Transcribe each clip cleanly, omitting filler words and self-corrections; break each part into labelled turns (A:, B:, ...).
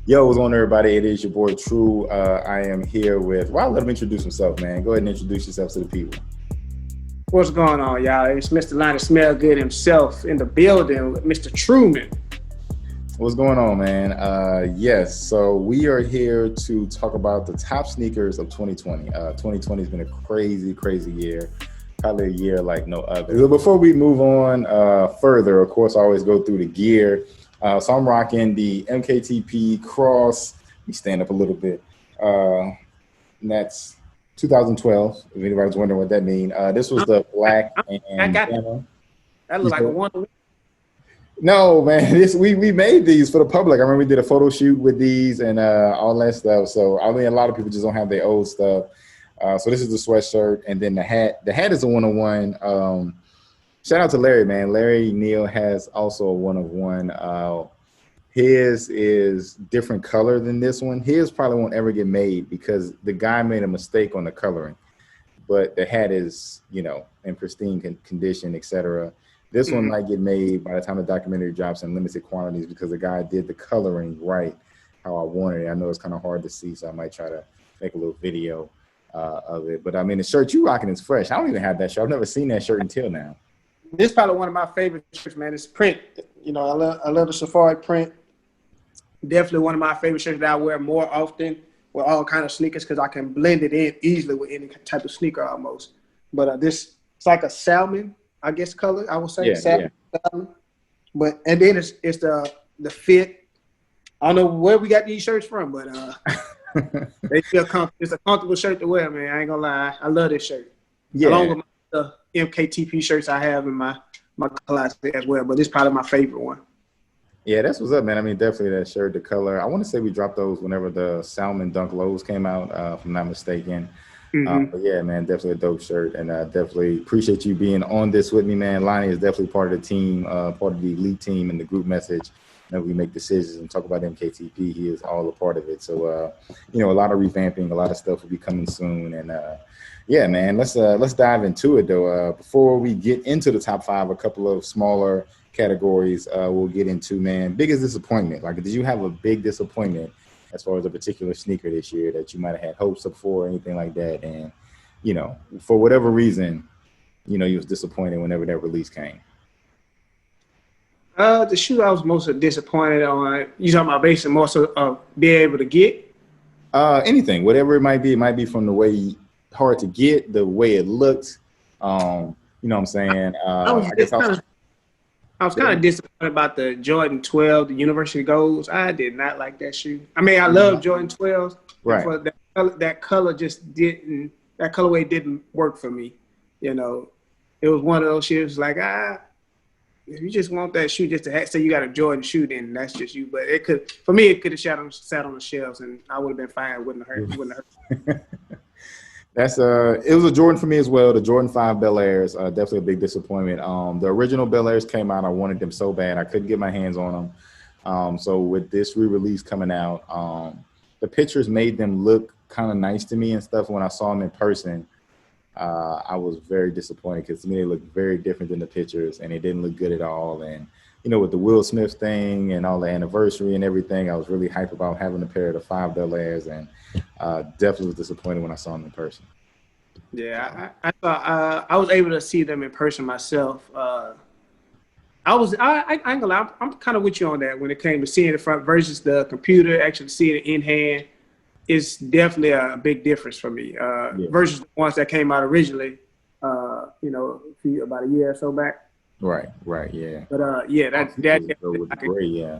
A: Yo, what's on, everybody? It is your boy True. I am here with. Well, I'll let him introduce himself, man. Go ahead and introduce yourself to the people.
B: What's going on, y'all? It's Mr. Lonnie Smell Good himself in the building with Mr. Truman.
A: What's going on, man? Yes, so we are here to talk about the top sneakers of 2020. 2020 has been a crazy, crazy year. Probably a year like no other. Before we move on further, of course, I always go through the gear. So I'm rocking the MKTP Cross. Let me stand up a little bit. And that's 2012, if anybody's wondering what that means. This was the black and
B: that looks like a one.
A: No, man, we made these for the public. I remember we did a photo shoot with these and all that stuff. So I mean, a lot of people just don't have their old stuff. So this is the sweatshirt, and then the hat. The hat is a one-of-one. Shout out to Larry, man. Larry Neal has also a one-of-one. His is different color than this one. His probably won't ever get made because the guy made a mistake on the coloring. But the hat is, in pristine condition, etc. This one might get made by the time the documentary drops in limited quantities because the guy did the coloring right how I wanted it. I know it's kind of hard to see, so I might try to make a little video of it. But I mean, the shirt you rocking is fresh. I don't even have that shirt. I've never seen that shirt until now.
B: This is probably one of my favorite shirts, man. It's print. I love the safari print. Definitely one of my favorite shirts that I wear more often with all kind of sneakers because I can blend it in easily with any type of sneaker almost. But it's like a salmon, I guess, color. I would say salmon. But and then it's the fit. I don't know where we got these shirts from, but they feel comfortable. It's a comfortable shirt to wear, man. I ain't gonna lie. I love this shirt. Yeah. Along with the MKTP shirts I have in my closet as well, but it's probably my favorite one.
A: Yeah, that's what's up, man. I mean, definitely that shirt, the color. I want to say we dropped those whenever the Salmon Dunk Lows came out, if I'm not mistaken. But yeah, man, definitely a dope shirt, and I definitely appreciate you being on this with me, man. Lonnie is definitely part of the team, part of the elite team in the group message. And we make decisions and talk about MKTP. He is all a part of it. So, a lot of revamping, a lot of stuff will be coming soon, and yeah, man, let's dive into it though. Before we get into the top five, a couple of smaller categories we'll get into, man. Biggest disappointment. Like, did you have a big disappointment as far as a particular sneaker this year that you might have had hopes up for or anything like that? And, for whatever reason, you was disappointed whenever that release came.
B: The shoe I was most disappointed on, you talking about basically more so being able to get?
A: Anything, whatever it might be. It might be from the way hard to get, the way it looked. You know what I'm saying?
B: I was kind of disappointed about the Jordan 12, the University Golds. I did not like that shoe. I mean, I love Jordan 12s.
A: Right.
B: But that color just didn't, that colorway didn't work for me. It was one of those shoes like, if you just want that shoe just to say you got a Jordan shoe, then that's just you. But it could have sat on the shelves and I would have been fine. It wouldn't hurt.
A: It was a Jordan for me as well. The Jordan 5 Bel Airs, definitely a big disappointment. The original Bel Airs came out. I wanted them so bad. I couldn't get my hands on them. So with this re-release coming out, the pictures made them look kind of nice to me and stuff. When I saw them in person, I was very disappointed because to me they looked very different than the pictures and it didn't look good at all. And, with the Will Smith thing and all the anniversary and everything, I was really hyped about having a pair of the 5 Bel Airs and definitely was disappointed when I saw them in person.
B: Yeah, I was able to see them in person myself. I ain't gonna lie, I'm kind of with you on that when it came to seeing the front versus the computer, actually seeing it in hand. It's definitely a big difference for me versus the ones that came out originally, about a year or so back.
A: Right, yeah.
B: But that
A: with the gray, yeah.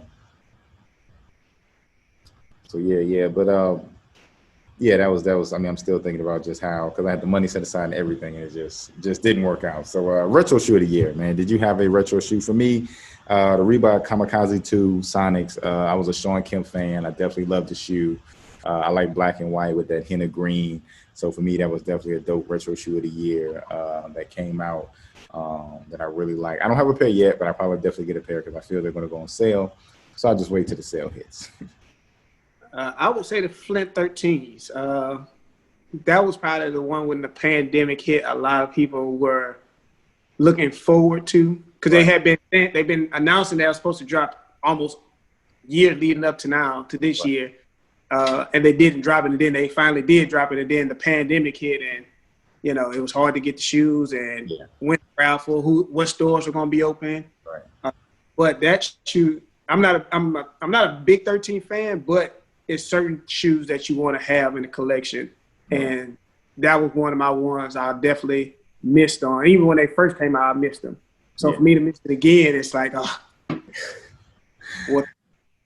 A: So yeah, but that was. I mean, I'm still thinking about just how, because I had the money set aside and everything, and it just didn't work out. So retro shoe of the year, man. Did you have a retro shoe? For me, the Reebok Kamikaze 2 Sonics. I was a Sean Kemp fan. I definitely loved the shoe. I like black and white with that hint of green. So for me, that was definitely a dope retro shoe of the year that came out that I really like. I don't have a pair yet, but I probably definitely get a pair because I feel they're going to go on sale. So I'll just wait till the sale hits.
B: I would say the Flint 13s. That was probably the one when the pandemic hit. A lot of people were looking forward to because they've been announcing they were supposed to drop almost years leading up to now, to this year. And they didn't drop it, and then they finally did drop it, and then the pandemic hit, and you know, it was hard to get the shoes, and went raffle what stores were going to be open.
A: Right.
B: But that shoe, I'm not a big 13 fan, but it's certain shoes that you want to have in the collection, and that was one of my ones I definitely missed on. Even when they first came out, I missed them. So for me to miss it again, it's like, what,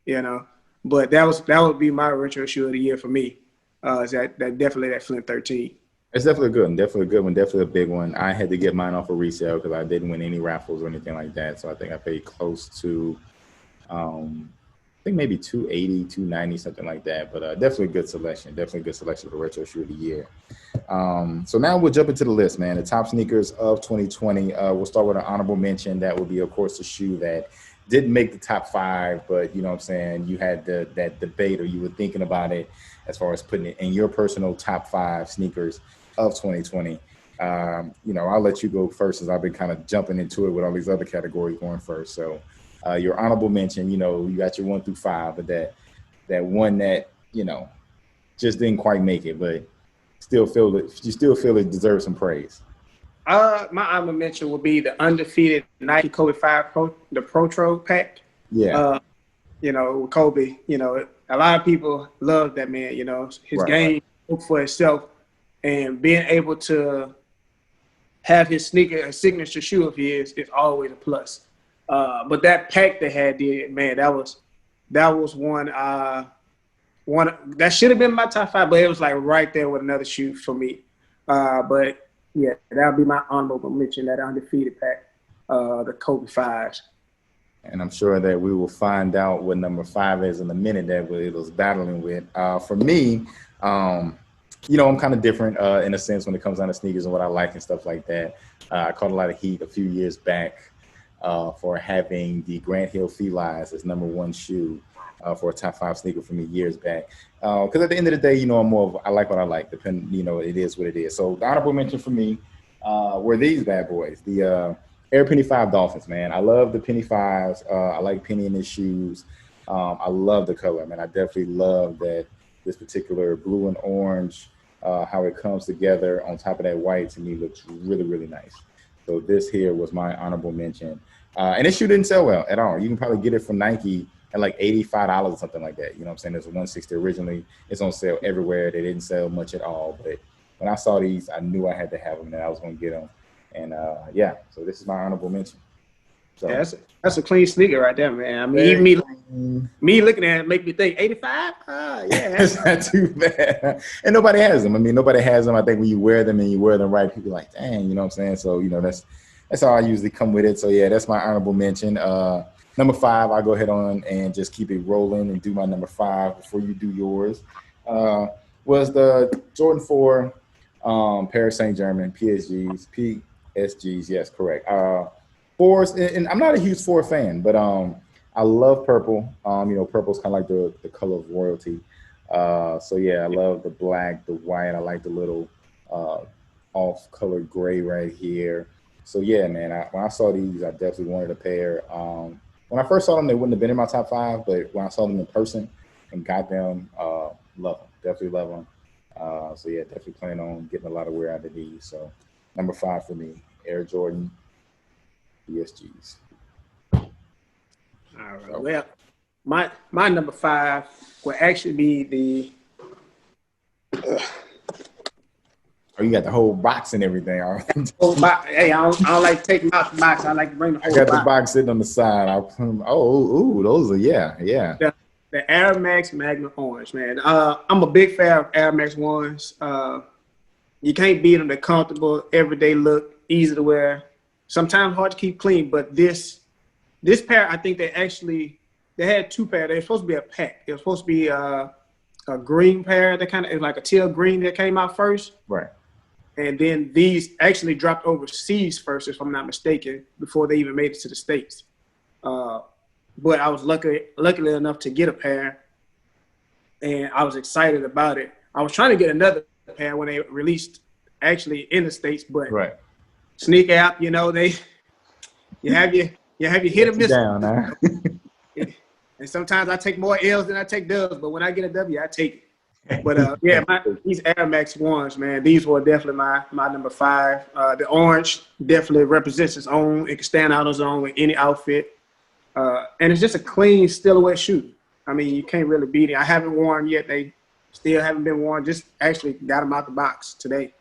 B: you know. But that would be my retro shoe of the year for me. Is that definitely that Flint 13.
A: It's definitely a good one. Definitely a good one. Definitely a big one. I had to get mine off a resale because I didn't win any raffles or anything like that. So I think I paid close to, I think maybe $280, $290, something like that. But definitely a good selection. Definitely a good selection for the retro shoe of the year. So now we'll jump into the list, man. The top sneakers of 2020. We'll start with an honorable mention. That would be, of course, the shoe that didn't make the top 5, but you know what I'm saying, you had that debate, or you were thinking about it as far as putting it in your personal top 5 sneakers of 2020. You know, I'll let you go first, as I've been kind of jumping into it with all these other categories going first. So your honorable mention, you know, you got your 1 through 5, but that one that, you know, just didn't quite make it, but you still feel it deserves some praise.
B: My honorable mention would be the undefeated Nike Kobe 5 the Pro pack.
A: Yeah.
B: You know, with Kobe, you know, a lot of people love that man. You know, his game spoke for itself, and being able to have his sneaker, a signature shoe of his, is always a plus. But that pack they had, man, that was one that should have been my top 5, but it was like right there with another shoe for me. But yeah, that would be my honorable mention, that undefeated pack, the Kobe 5s.
A: And I'm sure that we will find out what number 5 is in a minute that it was battling with. For me, you know, I'm kind of different in a sense when it comes down to sneakers and what I like and stuff like that. I caught a lot of heat a few years back for having the Grant Hill Felines as number 1 shoe for a top 5 sneaker for me years back. Because at the end of the day, you know, I like what I like. You know, it is what it is. So the honorable mention for me were these bad boys, the Air Penny 5 Dolphins, man. I love the Penny 5s. I like Penny in his shoes. I love the color, man. I definitely love that this particular blue and orange, how it comes together on top of that white, to me looks really, really nice. So this here was my honorable mention. And this shoe didn't sell well at all. You can probably get it from Nike at like $85 or something like that. You know what I'm saying? There's a 160 originally. It's on sale everywhere. They didn't sell much at all. But when I saw these, I knew I had to have them and I was going to get them. And yeah, so this is my honorable mention. So
B: yeah, that's a clean sneaker right there, man. I mean, even me looking at it make me think 85. Yeah,
A: it's not too bad. And nobody has them. I mean, nobody has them. I think when you wear them and you wear them right, people are like, dang, you know what I'm saying? So, you know, that's how I usually come with it. So yeah, that's my honorable mention. Number 5, I'll go ahead on and just keep it rolling and do my number 5 before you do yours. Was the Jordan 4 Paris Saint-Germain PSGs, yes, correct. 4s, and I'm not a huge 4 fan, but I love purple. You know, purple's kind of like the color of royalty. So yeah, I love the black, the white. I like the little off-colored gray right here. So yeah, man, when I saw these, I definitely wanted a pair. When I first saw them, they wouldn't have been in my top 5, but when I saw them in person and got them, love them. Definitely love them. So yeah, definitely plan on getting a lot of wear out of these. So number 5 for me, Air Jordan PSGs.
B: All right. So, well, my number 5 will actually be the.
A: Oh, you got the whole box and everything.
B: Hey, I don't like taking out the box. I like to bring the whole box.
A: I got the box sitting on the side. Those are, yeah.
B: The Air Max Magna Orange, man. I'm a big fan of Air Max 1s. You can't beat them. They're comfortable, everyday look, easy to wear. Sometimes hard to keep clean, but this pair, I think they had 2 pairs. They were supposed to be a pack. It was supposed to be a green pair. That kind of like a teal green that came out first.
A: Right.
B: And then these actually dropped overseas first, if I'm not mistaken, before they even made it to the States. But I was luckily enough to get a pair, and I was excited about it. I was trying to get another pair when they released actually in the States, but
A: right.
B: Sneak app, you know, you have your hit or miss.
A: Down, huh?
B: And sometimes I take more L's than I take dubs, but when I get a W, I take it. But these Air Max 1s, man, these were definitely my number 5. The orange definitely represents its own. It can stand out on its own with any outfit. And it's just a clean silhouette shoe. I mean, you can't really beat it. I haven't worn them yet. They still haven't been worn. Just actually got them out the box today.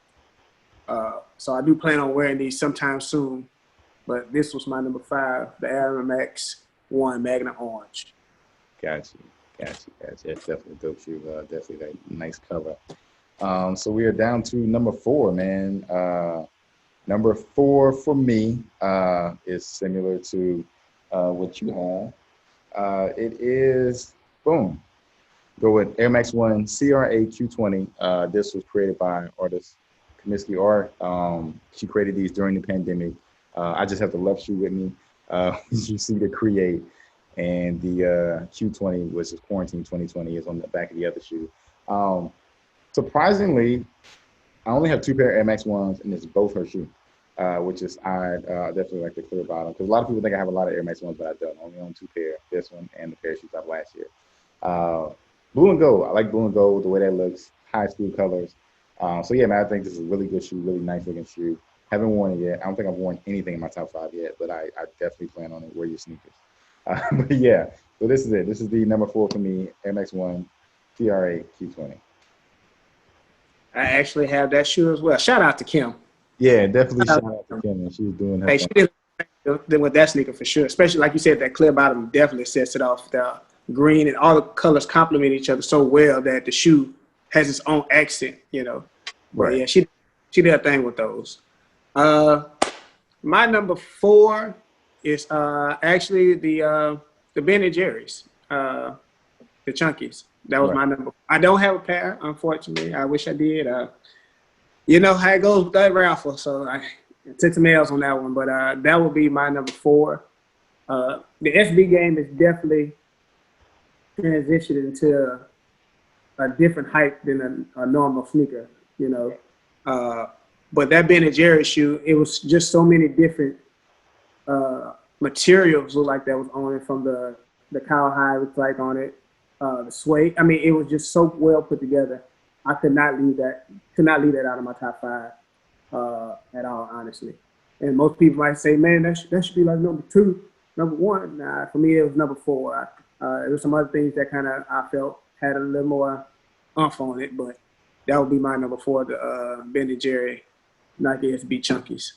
B: So I do plan on wearing these sometime soon. But this was my number 5, the Air Max 1 Magna Orange.
A: Gotcha. It's definitely a dope shoe. Definitely that nice color. So we are down to number 4, man. Number 4 for me is similar to what you have. It is, boom, go with Air Max 1 CRA Q20. This was created by artist Comiskey Art. She created these during the pandemic. I just have the left shoe with me. As you see the Create. And the Q20, which is Quarantine 2020, is on the back of the other shoe. Surprisingly, I only have 2 pair of Air Max 1s, and it's both her shoe, which is I definitely like the clear bottom. Because a lot of people think I have a lot of Air Max 1s, but I don't. I only own 2 pair, this one and the pair of shoes I have last year. Blue and gold. I like blue and gold, the way that looks, high school colors. So yeah, man, I think this is a really good shoe, really nice looking shoe. Haven't worn it yet. I don't think I've worn anything in my top 5 yet, but I definitely plan on it. Wear your sneakers. But yeah, so this is it. This is the number 4 for me, Air Max 1 TRA Q20.
B: I actually have that shoe as well. Shout out to Kim.
A: Yeah, definitely shout out to Kim. And she's doing her thing.
B: She did with that sneaker for sure. Especially like you said, that clear bottom definitely sets it off. The green and all the colors complement each other so well that the shoe has its own accent, you know. Right. But yeah, she did her thing with those. My number 4 is actually the Ben & Jerry's, the Chunkies. That was my number. I don't have a pair, unfortunately. I wish I did. You know how it goes with that raffle, so I took some L's on that one. But that would be my number 4. The SB game is definitely transitioned into a different hype than a normal sneaker, you know. But that Ben & Jerry's shoe, it was just so many different materials look like that was on it, from the cowhide was like on it, the suede. I mean, it was just so well put together. I could not leave that out of my top 5 at all, honestly. And most people might say, man, that should be like number 2, number 1. Nah, for me it was number 4. There were some other things that kind of I felt had a little more oomph on it, but that would be my number 4, the Ben & Jerry Nike SB Chunkies.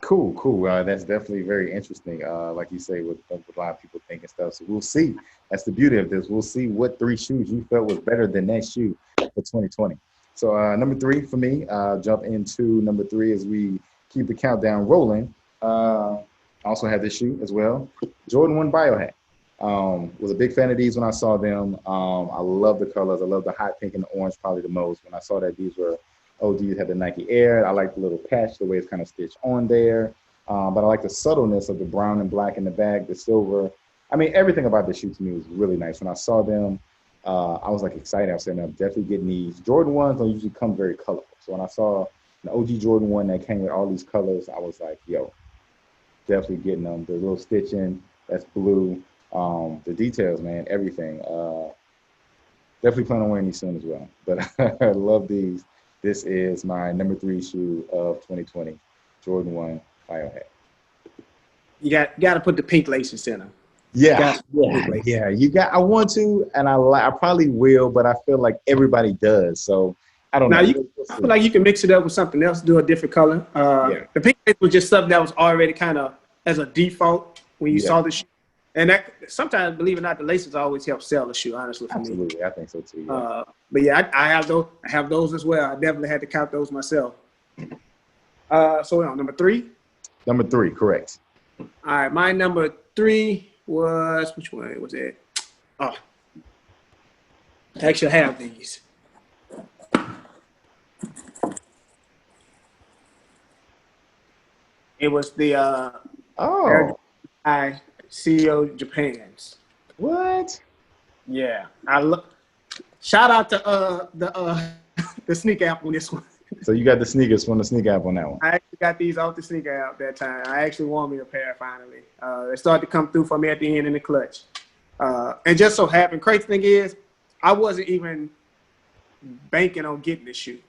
A: Cool. That's definitely very interesting. Like you say, what a lot of people think and stuff. So we'll see. That's the beauty of this. We'll see what 3 shoes you felt was better than that shoe for 2020. So number 3 for me, jump into number 3 as we keep the countdown rolling. I also have this shoe as well. Jordan 1 Biohack. Was a big fan of these when I saw them. I love the colors. I love the hot pink and the orange probably the most. When I saw that these were OGs, had the Nike Air. I like the little patch, the way it's kind of stitched on there. But I like the subtleness of the brown and black in the bag, the silver. I mean, everything about the shoe to me was really nice. When I saw them, I was like excited. I was saying, I'm definitely getting these. Jordan 1s don't usually come very colorful. So when I saw an OG Jordan 1 that came with all these colors, I was like, yo, definitely getting them. The little stitching, that's blue. The details, man, everything. Definitely plan on wearing these soon as well. But I love these. This is my number 3 shoe of 2020, Jordan 1 Biohack.
B: You got to put the pink laces in them.
A: Yeah. You got. I want to, and I probably will, but I feel like everybody does. So I don't know.
B: I feel like you can mix it up with something else, do a different color. The pink lace was just something that was already kind of as a default when you saw the shoe. And that sometimes, believe it or not, the laces always help sell the shoe, honestly, for me.
A: Absolutely, I think so too. Yeah.
B: But yeah, I have those as well. I definitely had to count those myself. So on number 3?
A: Number 3, correct.
B: All right, my number 3 was, which one was it? Oh, I actually have these. It was the CEO Japan's.
A: What?
B: Yeah, shout out to the sneaker app on this one.
A: So you got the sneakers from the sneaker app on that one?
B: I actually got these off the sneaker app that time. I actually won me a pair finally. They started to come through for me at the end in the clutch. And just so happened, crazy thing is, I wasn't even banking on getting this shoe.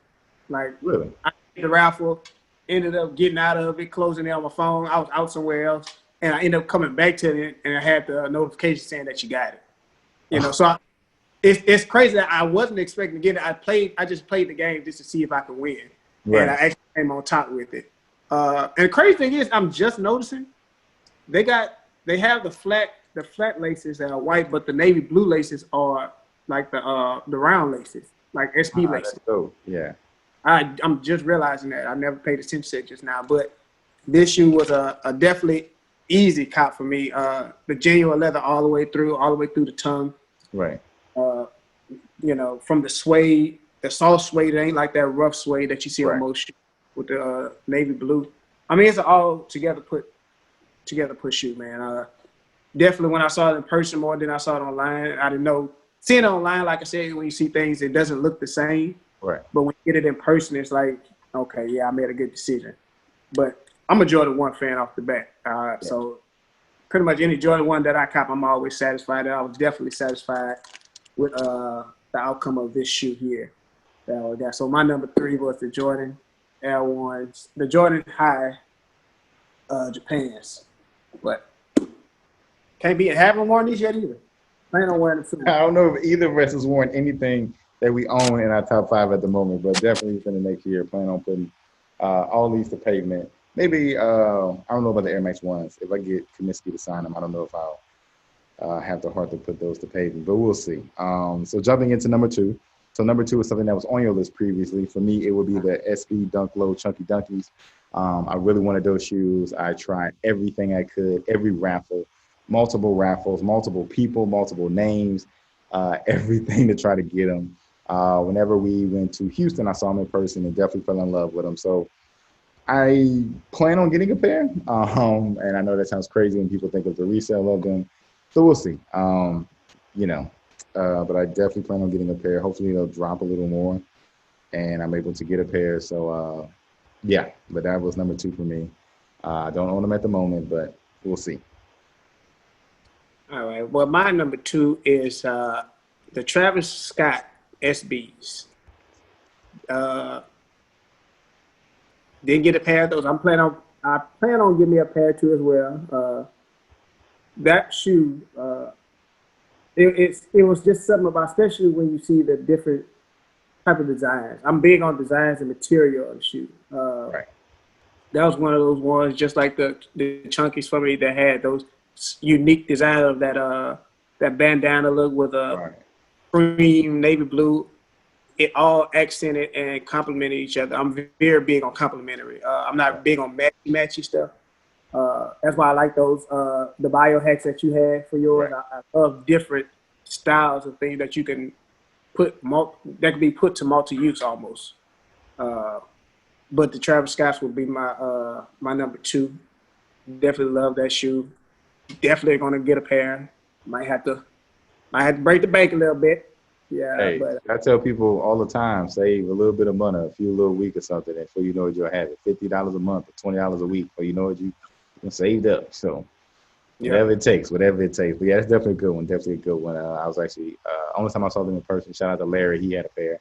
B: Like,
A: Really?
B: I did the raffle, ended up getting out of it, closing it on my phone. I was out somewhere else, and I ended up coming back to it, and I had the notification saying that you got it. You know, so it's crazy that I wasn't expecting to get it. I just played the game just to see if I could win, and I actually came on top with it. And the crazy thing is, I'm just noticing they have the flat laces that are white, but the navy blue laces are like the round laces, like SB laces.
A: Oh, yeah.
B: I'm just realizing that. I never paid attention to it just now, but this shoe was a definitely easy cop for me. The genuine leather all the way through the tongue.
A: Right.
B: You know, from the suede, the soft suede, it ain't like that rough suede that you see on most shoes with the navy blue. I mean, it's an all together put shoe, man. Definitely when I saw it in person more than I saw it online. I didn't know. Seeing it online, like I said, when you see things, it doesn't look the same.
A: Right.
B: But when you get it in person, it's like, okay, yeah, I made a good decision. But I'm a Jordan 1 fan off the bat. So pretty much any Jordan 1 that I cop, I'm always satisfied. I was definitely satisfied with the outcome of this shoe here that I got. So my number 3 was the Jordan L1s, the Jordan High Japans. But can't be haven't worn these yet either. Plan on wearing them soon.
A: I don't know if either of us has worn anything that we own in our top 5 at the moment, but definitely within the next year, plan on putting all these to pavement. Maybe, I don't know about the Air Max 1s. If I get Comiskey to sign them, I don't know if I'll have the heart to put those to pavement, but we'll see. So jumping into number 2. So number 2 is something that was on your list previously. For me, it would be the SB Dunk Low Chunky Dunkies. I really wanted those shoes. I tried everything I could, every raffle, multiple raffles, multiple people, multiple names, everything to try to get them. Whenever we went to Houston, I saw them in person and definitely fell in love with them. So I plan on getting a pair. And I know that sounds crazy when people think of the resale of them. So we'll see. But I definitely plan on getting a pair. Hopefully they'll drop a little more and I'm able to get a pair. So yeah, but that was number 2 for me. I don't own them at the moment, but we'll see.
B: All right. Well, my number 2 is the Travis Scott SBs. Didn't get a pair of those. I plan on getting me a pair too as well. That shoe, it was just something about, especially when you see the different type of designs. I'm big on designs and material of the shoe.
A: Right.
B: That was one of those ones, just like the Chunkies for me, that had those unique design of that bandana look with a cream, navy blue. It all accented and complemented each other. I'm very big on complimentary. I'm not big on matchy stuff. That's why I like those the biohacks that you had for yours.
A: Right.
B: I love different styles of things that you can put that can be put to multi-use almost. But the Travis Scotts would be my my number 2. Definitely love that shoe. Definitely gonna get a pair. Might have to break the bank a little bit. Yeah,
A: hey,
B: but
A: I tell people all the time, save a little bit of money, a few little week or something, and before you know it, you'll have it. $50 a month or $20 a week, or you know it, you saved up. So whatever it takes. But yeah, that's definitely a good one. Definitely a good one. I was actually only time I saw them in person. Shout out to Larry, he had a pair.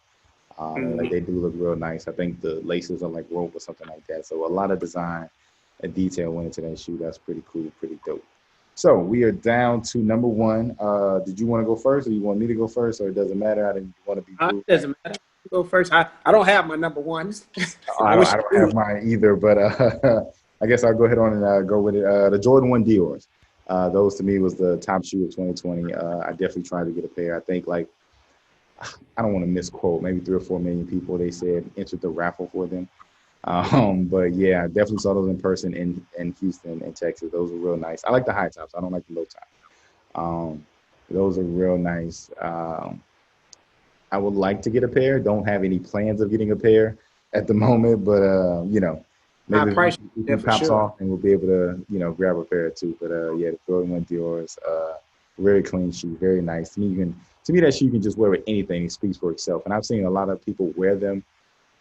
A: Like they do look real nice. I think the laces are like rope or something like that. So a lot of design and detail went into that shoe. That's pretty cool, pretty dope. So we are down to number 1. Did you want to go first, or you want me to go first, or it doesn't matter? I didn't want to be rude.
B: It doesn't matter. Go first. I don't have my number 1s.
A: I don't have mine either, but I guess I'll go ahead on and go with it. The Jordan 1 Dior's. Those to me was the top shoe of 2020. I definitely tried to get a pair. I think I don't want to misquote, maybe 3 or 4 million people, they said, entered the raffle for them. But yeah, I definitely saw those in person in Houston and Texas. Those were real nice. I like the high tops. I don't like the low tops. Those are real nice. I would like to get a pair. Don't have any plans of getting a pair at the moment, but maybe it pops off and we'll be able to, grab a pair or 2. But yeah, the Jordan 1 Dior's, very clean shoe, very nice. To me, that shoe you can just wear with anything. It speaks for itself. And I've seen a lot of people wear them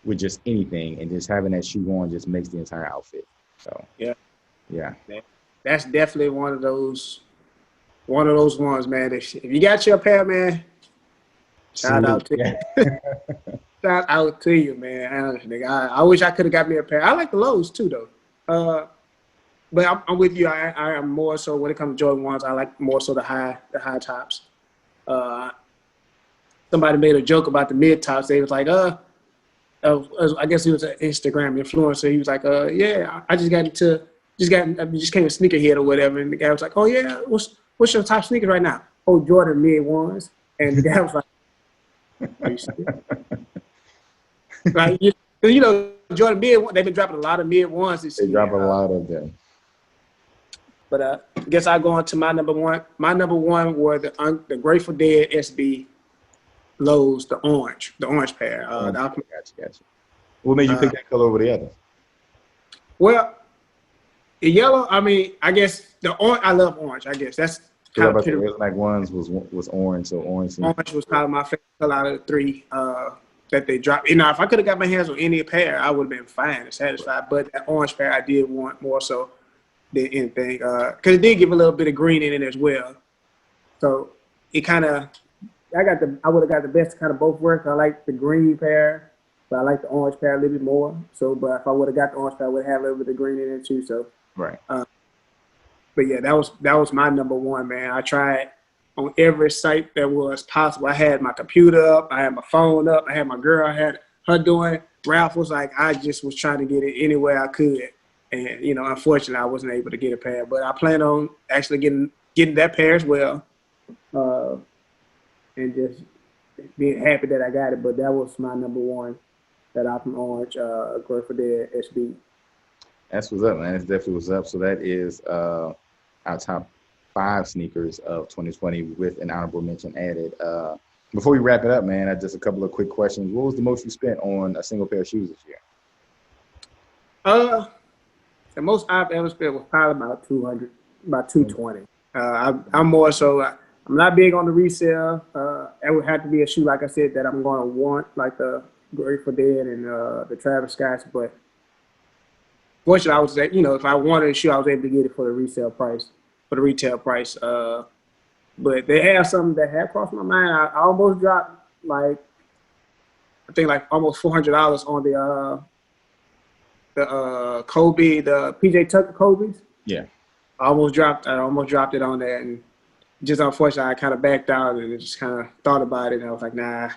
A: with just anything, and just having that shoe on just makes the entire outfit. So
B: yeah,
A: yeah,
B: that's definitely one of those one of those ones, man. If you got your pair, man, shout out to you. Shout out to you, man. Honestly, I wish I could have got me a pair. I like the lows too, though. But I'm with you. I am more so when it comes to Jordan 1s. I like more so the high tops. Somebody made a joke about the mid tops. They was like, I guess he was an Instagram influencer. He was like, yeah, I just came a sneakerhead or whatever. And the guy was like, oh yeah, what's your top sneakers right now? Oh, Jordan mid 1s. And the guy was like, are you serious? Like, you know, Jordan mid, they've been dropping a lot of mid 1s this year.
A: They drop a lot of them.
B: But I guess I go on to my number one. My number one were the Grateful Dead SB lows, the orange pair.
A: Gotcha. What made you pick that color over the other?
B: Well, the yellow. I mean, I guess the orange. I love orange. I guess that's kind of.
A: The like ones was orange, so orange.
B: Orange was probably my favorite color out of the three that they dropped. You know, if I could have got my hands on any pair, I would have been fine and satisfied. But that orange pair, I did want more so than anything, because it did give a little bit of green in it as well. So it kind of. I would have got the best kind of both worlds. I like the green pair, but I like the orange pair a little bit more. So, but if I would have got the orange pair, I would have a little bit of green in it too. So,
A: right.
B: But yeah, that was my number one, man. I tried on every site that was possible. I had my computer up, I had my phone up, I had my girl, I had her doing raffles. Like I just was trying to get it anywhere I could, and you know, unfortunately, I wasn't able to get a pair. But I plan on actually getting that pair as well. And just being happy that I got it. But that was my number one, that Optimum Orange Grateful Dead SB.
A: That's what's up, man. That's definitely what's up. So that is our top 5 sneakers of 2020 with an honorable mention added. Before we wrap it up, man, just a couple of quick questions. What was the most you spent on a single pair of shoes this year?
B: The most I've ever spent was probably about $220. I'm more so. I'm not big on the resale. It would have to be a shoe, like I said, that I'm going to want, like the Grateful Dead and the Travis Scotts. But fortunately, I was, you know, if I wanted a shoe, I was able to get it for the retail price. But they have something that had crossed my mind. I almost dropped I think almost $400 on the Kobe, the PJ Tucker Kobe's.
A: Yeah.
B: I almost dropped it on that, and just unfortunately, I kind of backed out and just kind of thought about it. And I was like, nah, it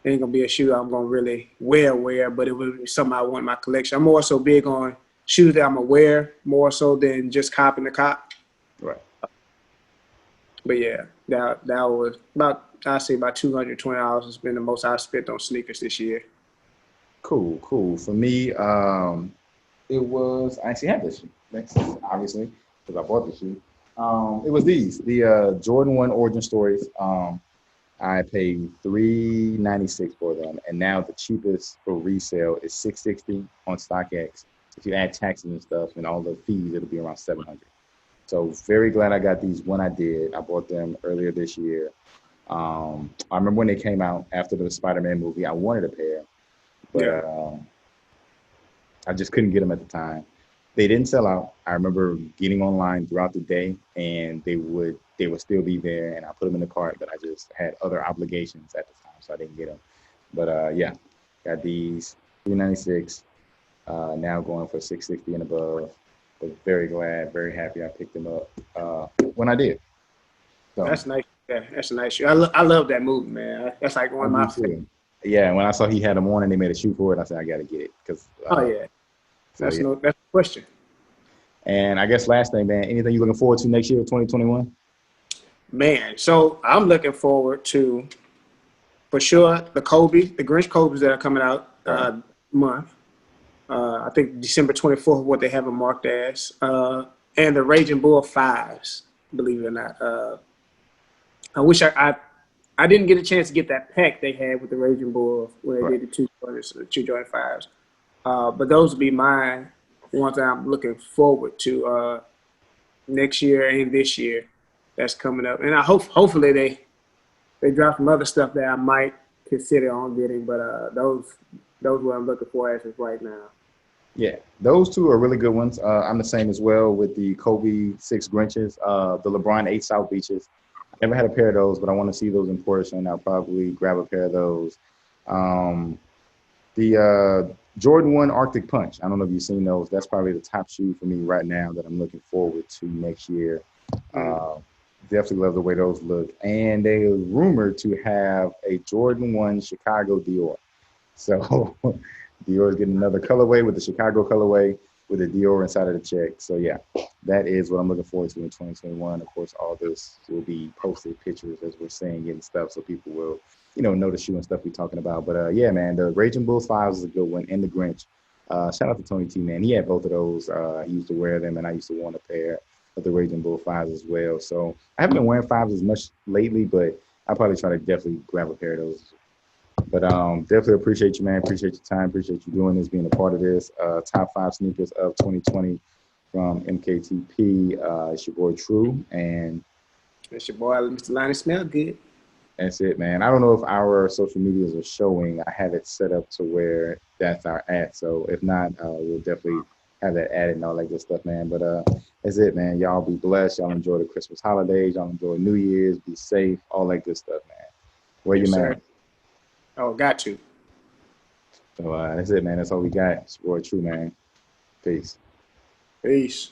B: ain't going to be a shoe I'm going to really wear, but it would be something I want in my collection. I'm more so big on shoes that I'm going to wear more so than just copping the cop.
A: Right.
B: But yeah, that was I'd say about $220 has been the most I've spent on sneakers this year.
A: Cool. For me, it was, I actually had this shoe, obviously, because I bought the shoe. It was the Jordan 1 Origin Stories. I paid $396 for them, and now the cheapest for resale is $660 on StockX. If you add taxes and stuff and all the fees, it'll be around $700. So very glad I got these when I did. I bought them earlier this year. I remember when they came out after the Spider-Man movie. I wanted a pair, but I just couldn't get them at the time. They didn't sell out. I remember getting online throughout the day, and they would still be there, and I put them in the cart, but I just had other obligations at the time, so I didn't get them. But yeah, got these $396, now going for $660 and above. Was very glad, very happy I picked them up when I did. So,
B: that's nice. Yeah, that's a nice shoe. I love that movie, man. That's like one of my favorites.
A: Yeah, when I saw he had them on and they made a shoe for it, I said I got to get it because. That's no question. And I guess last thing, man, anything you looking forward to next year, 2021?
B: Man, so I'm looking forward to, for sure, the Grinch Kobe's that are coming out month. I think December 24th, what they have it marked as. And the Raging Bull 5s, believe it or not. I wish I didn't get a chance to get that pack they had with the Raging Bull when they did the two Jordan 5s. But those will be my ones that I'm looking forward to next year and this year. That's coming up, and I hopefully they drop some other stuff that I might consider on getting. But those what I'm looking for as of right now.
A: Yeah, those two are really good ones. I'm the same as well with the Kobe 6 Grinches, the LeBron 8 South Beaches. I never had a pair of those, but I want to see those in person. I'll probably grab a pair of those. Um, the Jordan 1 Arctic Punch. I don't know if you've seen those. That's probably the top shoe for me right now that I'm looking forward to next year.
B: Mm.
A: Uh, Definitely love the way those look. And they are rumored to have a Jordan 1 Chicago Dior. So Dior is getting another colorway with the Chicago colorway with the Dior inside of the check. So yeah, that is what I'm looking forward to in 2021. Of course, all this will be posted pictures as we're saying and stuff, so people will, know the shoe and stuff we're talking about. But yeah, man, the Raging Bulls 5s is a good one, and the Grinch. Shout out to Tony T, man. He had both of those. He used to wear them, and I used to want a pair of the Raging Bull 5s as well. So I haven't been wearing 5s as much lately, but I'll probably try to definitely grab a pair of those. But definitely appreciate you, man. Appreciate your time. Appreciate you doing this, being a part of this. Top 5 sneakers of 2020 from MKTP. It's your boy True, and
B: That's your boy, Mr. Lonnie. Smell good.
A: that's it, man. I don't know if our social medias are showing. I have it set up to where that's our at. So if not, we'll definitely have that added and all that good stuff, man. But that's it, man. Y'all be blessed. Y'all enjoy the Christmas holidays. Y'all enjoy New Year's. Be safe. All that good stuff, man. Wear
B: Yes,
A: your
B: sir.
A: mask.
B: Oh, got you.
A: So that's it, man. That's all we got. It's your boy True, man. Peace.
B: Peace.